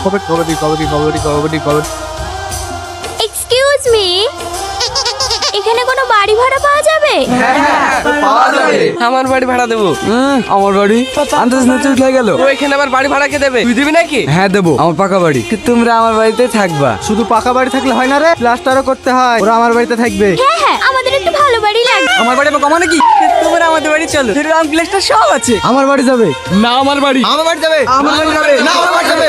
Kabaddi kabaddi kabaddi kabaddi kabaddi. Excuse me, এখানে কোনো বাড়ি ভাড়া পাওয়া যাবে? আমার বাড়ি ভাড়া দেবো। আমার বাড়ি আন্দাজ নেচে উঠে গেল। ও এখানে আবার বাড়ি ভাড়া কে দেবে? তুই দিবি নাকি? হ্যাঁ দেবো, আমার পাকা বাড়ি। তোমরা আমার বাড়িতে থাকবা। শুধু পাকা বাড়ি থাকলে হয় না রে, প্লাস্টারও করতে হয়। ওরা আমার বাড়িতে থাকবে। হ্যাঁ হ্যাঁ, আমাদের একটু ভালো বাড়ি লাগবে। আমার বাড়ি কমা নাকি? তোমরা আমাদের বাড়ি চলো, রাম প্লেসটা সব আছে। আমার বাড়ি যাবে না আমার বাড়ি। আমার বাড়ি যাবে আমার বাড়ি যাবে না আমার বাড়ি যাবে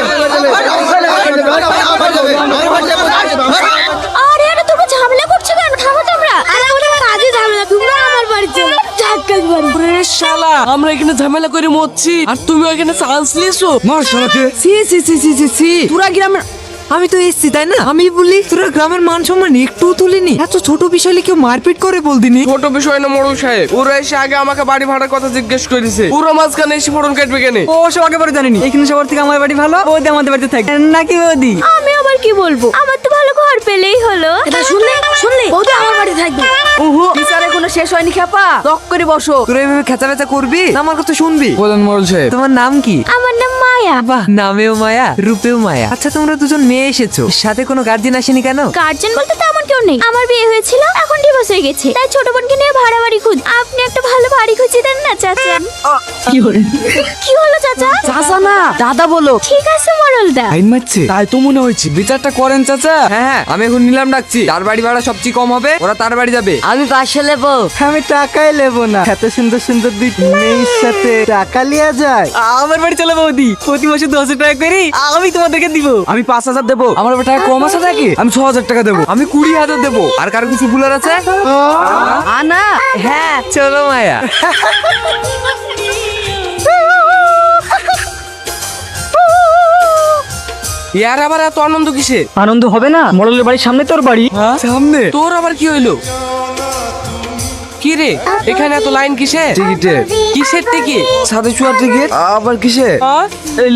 আরে আরে, তোমরা ঝামেলা করছো কেন? থামো তোমরা। আরে ওটা কাজে ঝামেলা, তোমরা আমার বাড়ি চলো। ঝাক্কাস বাড়ি। ওরে শালা, আমরা এখানে ঝামেলা করে মরছি আর তুমি ওখানে চান্স নিয়েছো। মার শালাকে। সি সি সি সি সি সি তোরা গ্রামের, আমি তো এসছি তাই না? আমি বলি তোরা গ্রামের মান সম্মান একটু তুলিনি? এত ছোট বিষয়ে কেউ মারপিট করে বলদিনি? ছোট বিষয় না মোড়ল সাহেব, ওরা এসে আগে আমাকে বাড়ি ভাড়ার কথা জিজ্ঞেস করেছে। পুরো মাঝখানে এসে ফোড়ন কাটবে কেন? ও সব আগে পরে জানিনি। এখানে সবার থেকে আমার বাড়ি ভালো, বৌদি আমাদের বাড়িতে থাকে নাকি বৌদি? আমি আবার কি বলবো? আমার তো ভালো ঘর পেলেই হলো। এটা শুনলে বৌদি আমার বাড়ি থাকবে। ওহো, বিচার এখনো শেষ হয়নি খেপা, দক করে বসো। তোরা এভাবে খেচা বেচা করবি না আমার কথা শুনবি? বলেন মোড়ল সাহেব। তোমার নাম কি? আমার নাম মায়া। বাহ, নামেও মায়া রূপেও মায়া। আচ্ছা তোমরা দুজন মেয়ে এসেছো, সাথে কোনো গার্জিয়ান আসেনি কেন? গার্জেন বলতে তেমন কেউ নেই। আমার বিয়ে হয়েছিল, এখন ডিভোর্স হয়ে গেছে, তাই ছোট বোনকে নিয়ে ভাড়া বাড়ি খুঁজ। আপনি একটা ভালো বাড়ি খুঁজে দেন না চাচা। কি হলো চাচা? চাচা না, দাদা বলো। ঠিক আছে মোড়লদা। আইন মারছে তাই তো মনে হয়েছে। বিচারটা করেন চাচা। হ্যাঁ হ্যাঁ, আমি এখন নিলাম ডাকছি। তার বাড়ি ভাড়া সবচেয়ে কম হবে, ওরা তার বাড়ি যাবে। আমি পাশে নেবো। আমি টাকাই নেবো না। এত সুন্দর সুন্দর দুই মেয়ের সাথে টাকা লিয়া যায়। আমার বাড়ি চলো বৌদি, প্রতি মাসে 10,000 টাকা করি আমি তোমাদেরকে দিব। আমি 5,000 দেবো। আমার আবার টাকা কম আছে নাকি? আমি 6,000 টাকা দেবো। আমি 20,000 দেবো। আর কারো কিছু ভুলার আছে? আনা হ্যাঁ চলো মায়া। ইয়ার আবার এত আনন্দ কিসে? আনন্দ হবে না? মোড়লের বাড়ির সামনে তোর বাড়ি। সামনে তোর আবার কি হইলো? কি রে, এখানে এত লাইন কিসে? টিকিটে কিসের টিকিট? সাথে চুয়ার টিকিট আবার কিসে?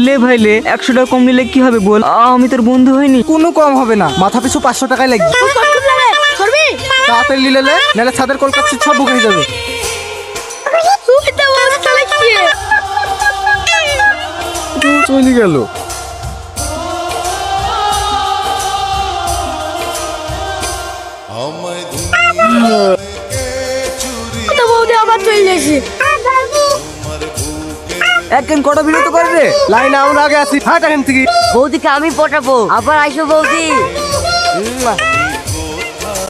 লে ভাই লে, 100 টাকা কম নিলে কি হবে বল? আমি তোর বন্ধু হইনি? কোনো কম হবে না, মাথা পিছু 500 টাকাই লাগবে। তাড়াতাড়ি নিলে নাহলে ছাদের কলকাতা সব বুক হয়ে যাবে। চলে গেল। তো বৌদি আবার চলে এসে। একদিন কটা বিরত করে রে। লাইন আমরা আগে আছি। হাট এখান থেকে। বৌদিকে আমি পটাবো, আবার আইসো বৌদি।